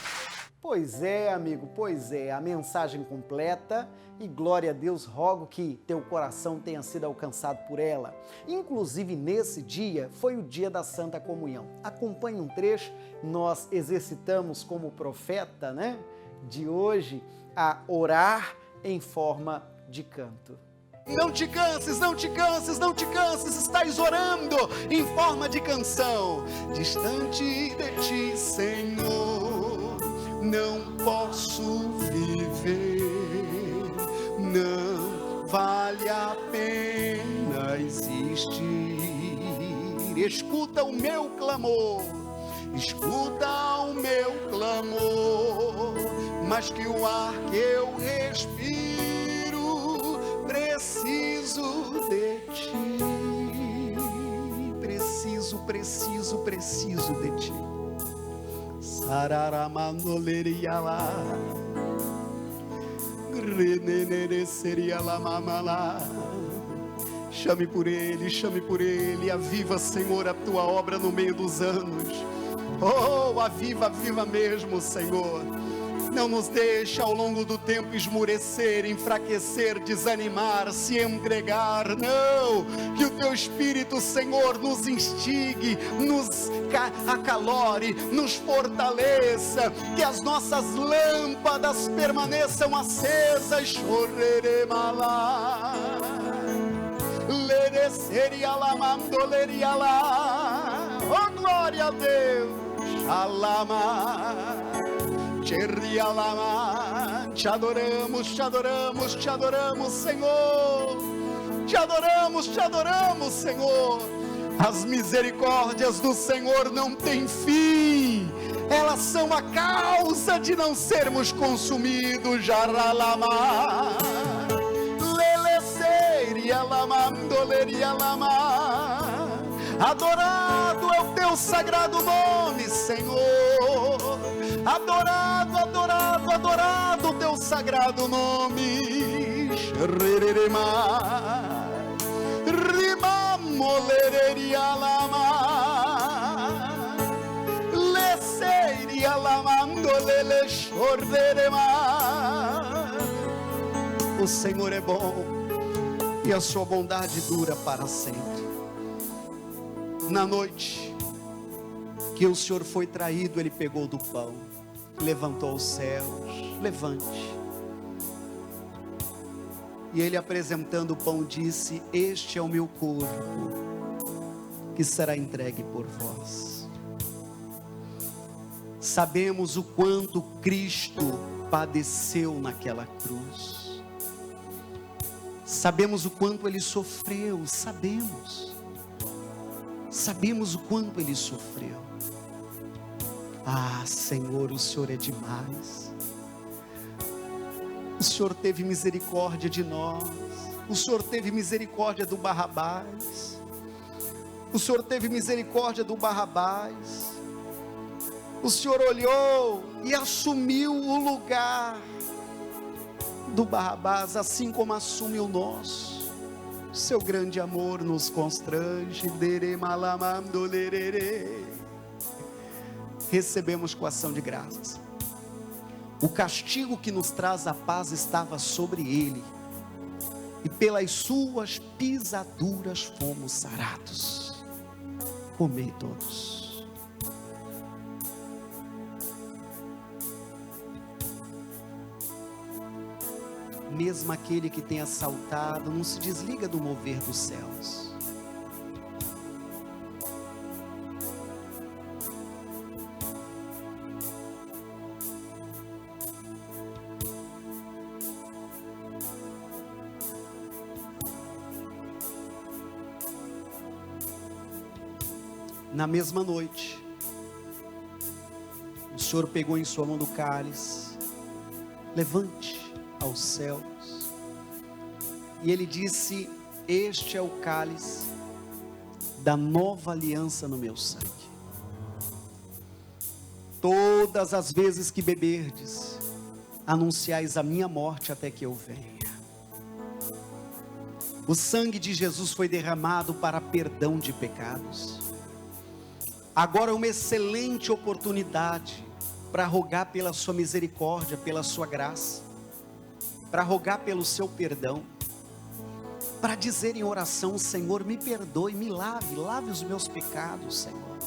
Pois é, amigo, pois é, a mensagem completa e glória a Deus, rogo que teu coração tenha sido alcançado por ela. Inclusive nesse dia foi o dia da Santa Comunhão. Acompanhe um trecho, nós exercitamos como profeta, né, de hoje, a orar em forma de canto. Não te canses, não te canses, não te canses, estás orando em forma de canção. Distante de ti, Senhor, não posso viver, não vale a pena existir. Escuta o meu clamor, escuta o meu clamor, mas que o ar que eu respiro, preciso de ti, preciso de ti. Sararamandoleria lá, renenere seria lá mamala. Chame por ele, aviva, Senhor, a tua obra no meio dos anos. Oh, aviva, aviva mesmo, Senhor. Não nos deixa ao longo do tempo esmurecer, enfraquecer, desanimar, se entregar, não, que o teu Espírito, Senhor, nos instigue, nos acalore, nos fortaleça, que as nossas lâmpadas permaneçam acesas. Choreremala, lereseria la mandoleria lá, oh glória a Deus, Shalama. Te adoramos, te adoramos, te adoramos, Senhor. Te adoramos, Senhor. As misericórdias do Senhor não têm fim. Elas são a causa de não sermos consumidos. Jaralama, leleceria lamandoleria lama. Adorado é o teu sagrado nome, Senhor. Adorado, adorado, adorado o teu sagrado nome. Rima, rima, molereria lama, leceria lamandolele chorerema. O Senhor é bom e a sua bondade dura para sempre. Na noite que o Senhor foi traído, ele pegou do pão, levantou os céus, levante. E ele, apresentando o pão, disse: este é o meu corpo, que será entregue por vós. Sabemos o quanto Cristo padeceu naquela cruz. Sabemos o quanto ele sofreu, sabemos o quanto ele sofreu. Ah, Senhor, o Senhor é demais. O Senhor teve misericórdia de nós. O Senhor teve misericórdia do Barrabás. O Senhor teve misericórdia do Barrabás. O Senhor olhou e assumiu o lugar do Barrabás, assim como assume o nosso. Seu grande amor nos constrange. Recebemos com ação de graças. O castigo que nos traz a paz estava sobre ele, e pelas suas pisaduras fomos sarados. Comei todos. Mesmo aquele que tem assaltado não se desliga do mover dos céus. Na mesma noite, o Senhor pegou em sua mão do cálice, levante aos céus, e Ele disse: este é o cálice da nova aliança no meu sangue. Todas as vezes que beberdes, anunciais a minha morte até que eu venha. O sangue de Jesus foi derramado para perdão de pecados. Agora uma excelente oportunidade para rogar pela sua misericórdia, pela sua graça, para rogar pelo seu perdão, para dizer em oração: Senhor, me perdoe, me lave os meus pecados, Senhor.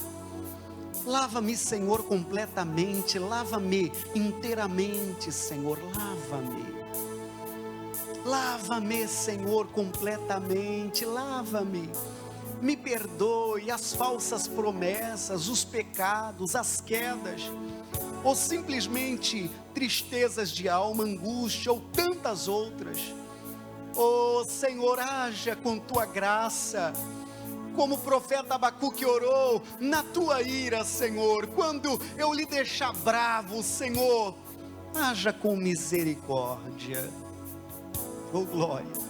Lava-me, Senhor, completamente, lava-me inteiramente, Senhor, lava-me. Lava-me, Senhor, completamente, lava-me. Me perdoe as falsas promessas, os pecados, as quedas, ou simplesmente tristezas de alma, angústia, ou tantas outras. Oh Senhor, haja com tua graça, como o profeta Abacuque orou, na tua ira, Senhor, quando eu lhe deixar bravo, Senhor, haja com misericórdia. Oh glória,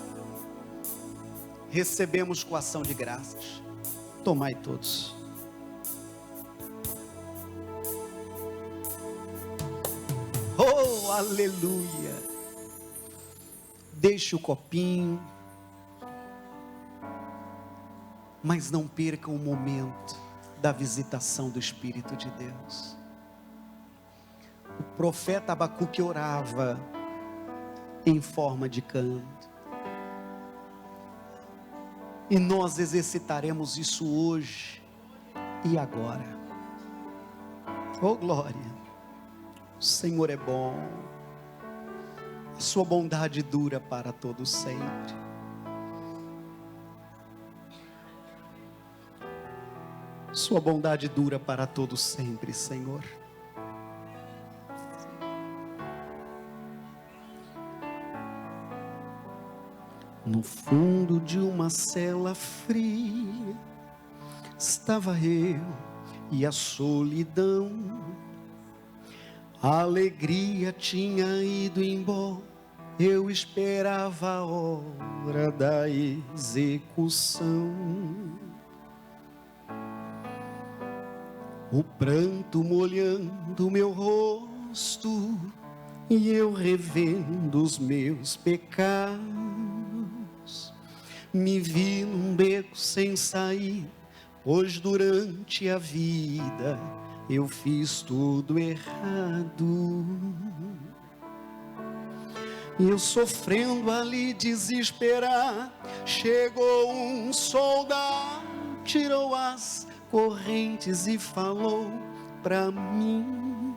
recebemos com ação de graças, tomai todos. Oh aleluia, deixe o copinho, mas não perca o momento da visitação do Espírito de Deus. O profeta Abacuque orava em forma de canto, e nós exercitaremos isso hoje e agora. Oh glória, o Senhor é bom, a sua bondade dura para todo sempre. Sua bondade dura para todo sempre, Senhor. No fundo de uma cela fria estava eu e a solidão. A alegria tinha ido embora, eu esperava a hora da execução. O pranto molhando meu rosto, e eu revendo os meus pecados. Me vi num beco sem sair, pois durante a vida eu fiz tudo errado. E eu sofrendo ali desesperar, chegou um soldado, tirou as correntes e falou pra mim: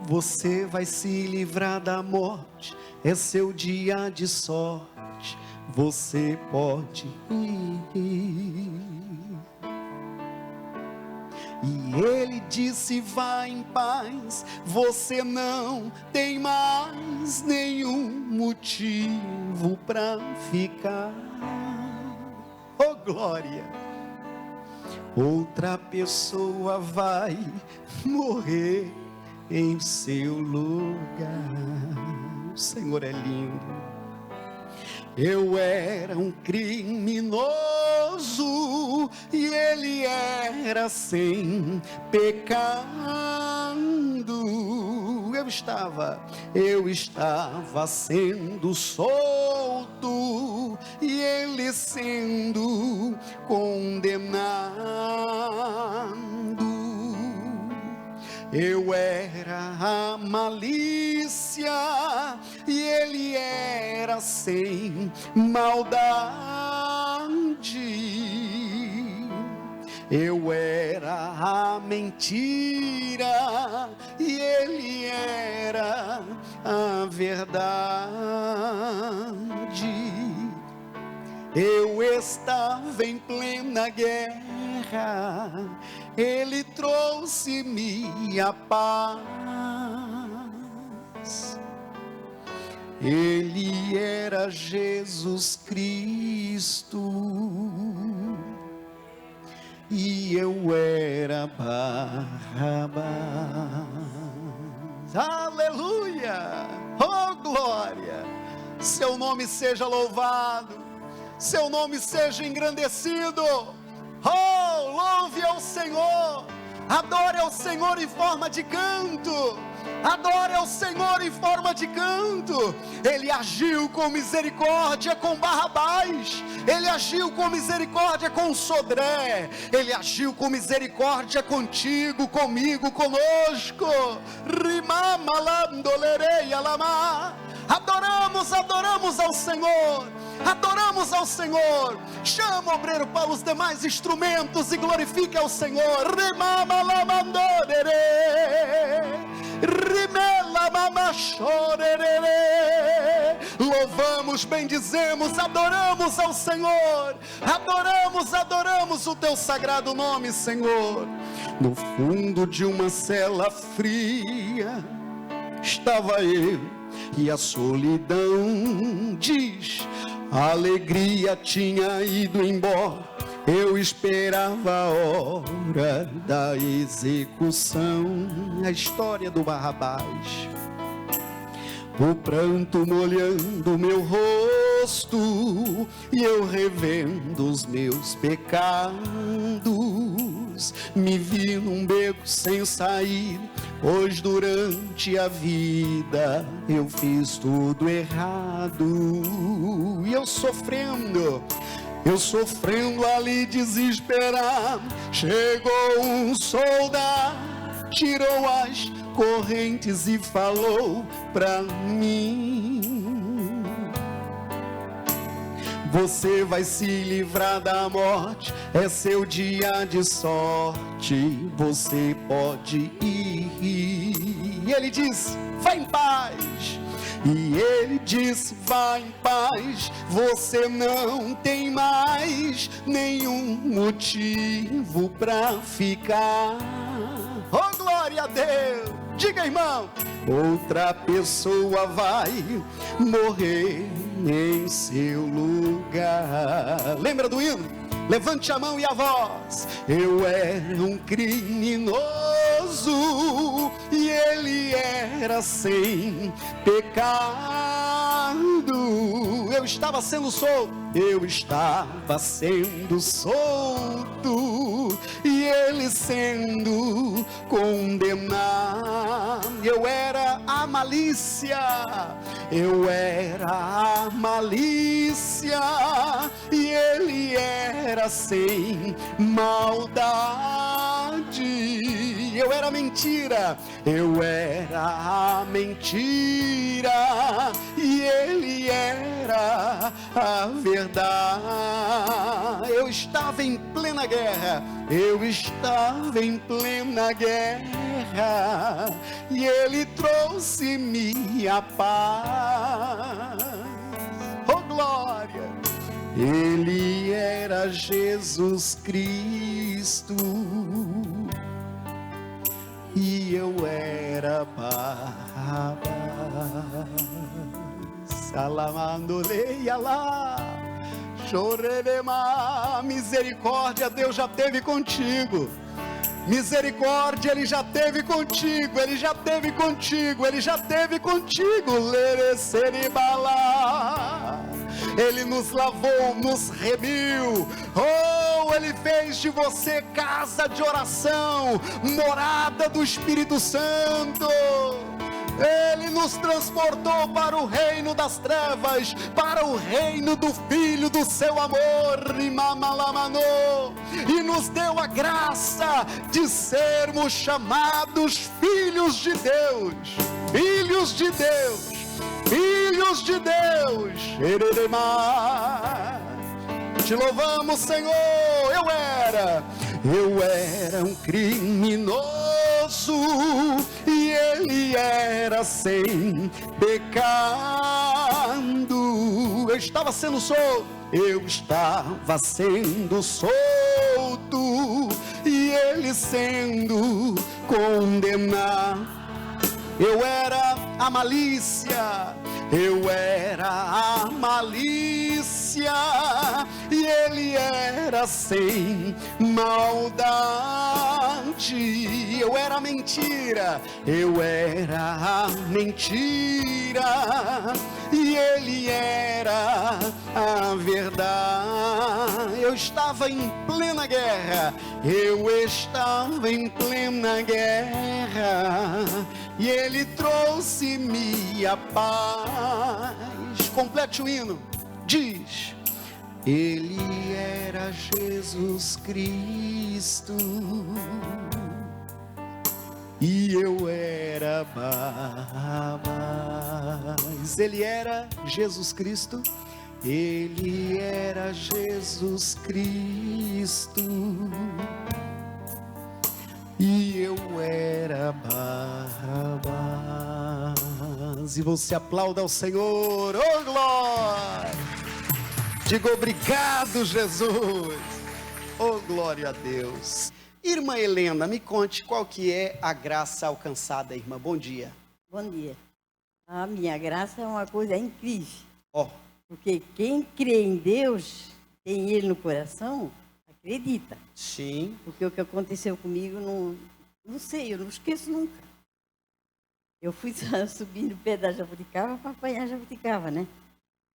você vai se livrar da morte, é seu dia de sorte, você pode ir. E ele disse: vai em paz, você não tem mais nenhum motivo pra ficar. Oh glória, outra pessoa vai morrer em seu lugar. O Senhor é lindo. Eu era um criminoso e ele era sem pecado. Eu estava sendo solto e ele sendo condenado. Eu era a malícia e ele era sem maldade. Eu era a mentira e ele era a verdade. Eu estava em plena guerra, ele trouxe-me a paz. Ele era Jesus Cristo. eu era Barrabás. Aleluia! Oh, glória! Seu nome seja louvado, seu nome seja engrandecido. Oh, louve ao Senhor, adore ao Senhor em forma de canto. Adore ao Senhor em forma de canto. Ele agiu com misericórdia com Barrabás. Ele agiu com misericórdia com Sodré. Ele agiu com misericórdia contigo, comigo, conosco. Adoramos ao Senhor. Adoramos ao Senhor. Chama o obreiro para os demais instrumentos e glorifique ao Senhor. Louvamos, bendizemos, adoramos ao Senhor. Adoramos o teu sagrado nome, Senhor. No fundo de uma cela fria estava eu e a solidão diz: a alegria tinha ido embora. Eu esperava a hora da execução. A história do Barrabás. O pranto molhando meu rosto e eu revendo os meus pecados. Me vi num beco sem sair, pois durante a vida eu fiz tudo errado. E eu sofrendo ali desesperado. Chegou um soldado, tirou as correntes e falou pra mim: você vai se livrar da morte, é seu dia de sorte, você pode ir. E ele disse: vai em paz. E ele disse: vai em paz, você não tem mais nenhum motivo pra ficar. Oh, glória a Deus! Diga, irmão, outra pessoa vai morrer em seu lugar. Lembra do hino? Levante a mão e a voz. Eu era um criminoso e ele era sem pecado. Eu estava sendo solto, e ele sendo condenado. Eu era a malícia, e ele era sem maldade. Eu era mentira, e ele era a verdade. Eu estava em plena guerra, e ele trouxe-me a paz. Oh, glória! Ele era Jesus Cristo e eu era Barrabás. Salamandoleia lá, chorerema. Misericórdia, Deus já teve contigo. Misericórdia, Ele já teve contigo. Lereceribala. Ele nos lavou, nos remiu. Oh, Ele fez de você casa de oração, morada do Espírito Santo. Ele nos transportou para o reino das trevas, para o reino do Filho do seu amor, e nos deu a graça de sermos chamados filhos de Deus. Te louvamos, Senhor. Eu era um criminoso e ele era sem pecado. Eu estava sendo solto, e ele sendo condenado. Eu era a malícia, e ele era sem maldade. Eu era mentira, eu era mentira, e ele era a verdade. Eu estava em plena guerra, eu estava em plena guerra, e ele trouxe-me a paz. Complete o hino, diz: ele era Jesus Cristo e eu era Barrabás. Ele era Jesus Cristo, ele era Jesus Cristo e eu era Barrabás. E você aplauda ao Senhor, oh glória! Diga obrigado, Jesus, oh glória a Deus. Irmã Helena, me conte qual que é a graça alcançada, irmã. Bom dia. Bom dia. A minha graça é uma coisa incrível. Ó. Porque quem crê em Deus, tem Ele no coração, acredita. Sim. Porque o que aconteceu comigo, não sei, eu não esqueço nunca. Eu fui subir no pé da jabuticaba para apanhar a jabuticaba, né?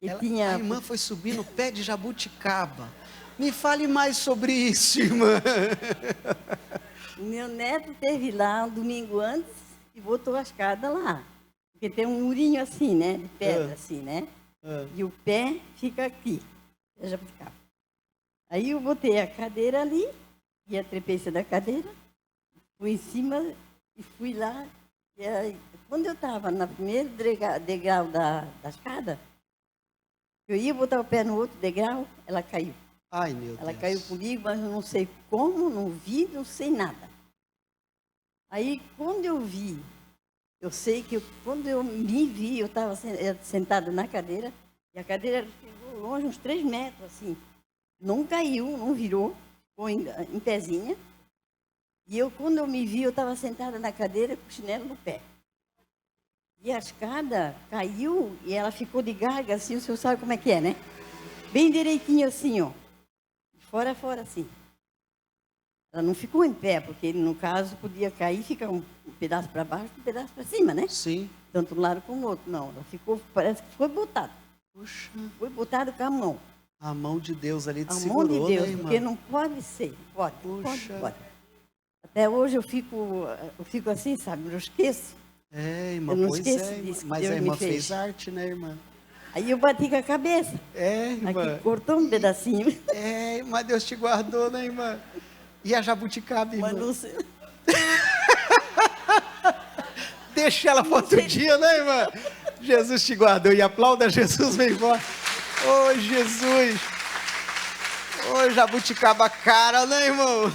A irmã foi subir no pé de jabuticaba. Me fale mais sobre isso, irmã. O meu neto esteve lá um domingo antes e botou a escada lá. Porque tem um murinho assim, né? De pedra, assim, né? E o pé fica aqui, a jabuticaba. Aí eu botei a cadeira ali, e a trepência da cadeira, fui em cima e fui lá. E aí, quando eu estava no primeiro degrau da escada, eu ia botar o pé no outro degrau, ela caiu. Ai, meu Deus. Ela caiu comigo, mas eu não sei como, não vi, não sei nada. Aí, quando eu vi, eu sei que quando eu me vi, eu estava sentada na cadeira, e a cadeira chegou longe, uns 3 metros, assim. Não caiu, não virou, ficou em pezinha. E quando eu me vi, eu estava sentada na cadeira com o chinelo no pé. E a escada caiu e ela ficou de gaga, assim, o senhor sabe como é que é, né? Bem direitinho assim, ó. Fora, assim. Ela não ficou em pé, porque no caso podia cair e ficar um pedaço para baixo e um pedaço para cima, né? Sim. Tanto um lado como o outro. Não, ela ficou, parece que foi botada. Puxa. Foi botada com a mão. A mão de Deus ali te a segurou, mão de Deus, né, irmã? porque não pode ser. Pode. Até hoje eu fico assim, sabe? Eu esqueço. É, irmã, eu não pois esqueço é, disso. mas a irmã fez arte, né, irmã? Aí eu bati com a cabeça. É, irmã. Aqui cortou um pedacinho. É, mas Deus te guardou, né, irmã? E a jabuticaba, irmã? Mas não sei. Deixa ela para outro dia, né, irmã? Jesus te guardou. E aplauda Jesus, vem embora. Ô, Jesus. Ô, jabuticaba cara, né, irmão?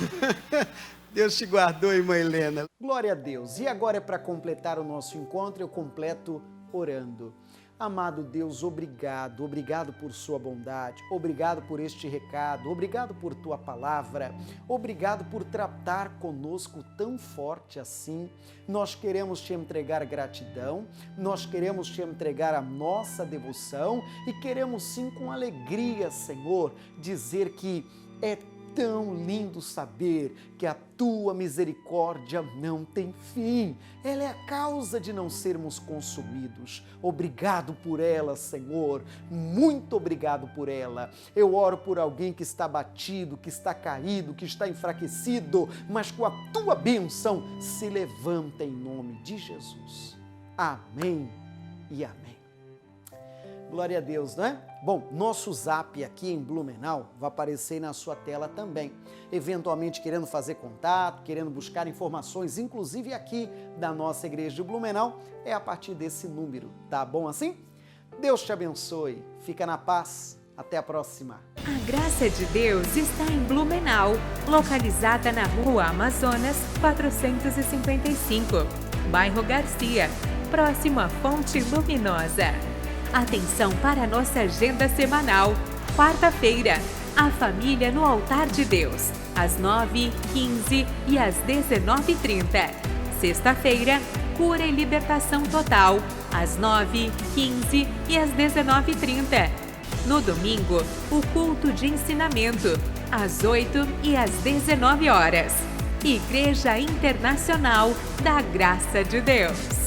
Deus te guardou, irmã Helena. Glória a Deus. E agora é para completar o nosso encontro, eu completo orando. Amado Deus, obrigado, obrigado por sua bondade, obrigado por este recado, obrigado por tua palavra, obrigado por tratar conosco tão forte assim. Nós queremos te entregar gratidão, nós queremos te entregar a nossa devoção e queremos sim com alegria, Senhor, dizer que é tão lindo saber que a tua misericórdia não tem fim. Ela é a causa de não sermos consumidos. Obrigado por ela, Senhor. Muito obrigado por ela. Eu oro por alguém que está abatido, que está caído, que está enfraquecido, mas com a tua bênção se levanta em nome de Jesus. Amém e amém. Glória a Deus, não é? Bom, nosso zap aqui em Blumenau vai aparecer na sua tela também. Eventualmente querendo fazer contato, querendo buscar informações, inclusive aqui da nossa igreja de Blumenau, é a partir desse número, tá bom assim? Deus te abençoe, fica na paz, até a próxima. A graça de Deus está em Blumenau, localizada na Rua Amazonas, 455, bairro Garcia, próximo à Fonte Luminosa. Atenção para a nossa agenda semanal. Quarta-feira, a família no altar de Deus, às 9h15 e às 19h30. Sexta-feira, cura e libertação total, às 9h15 e às 19h30. No domingo, o culto de ensinamento, às 8 e às 19 horas. Igreja Internacional da Graça de Deus.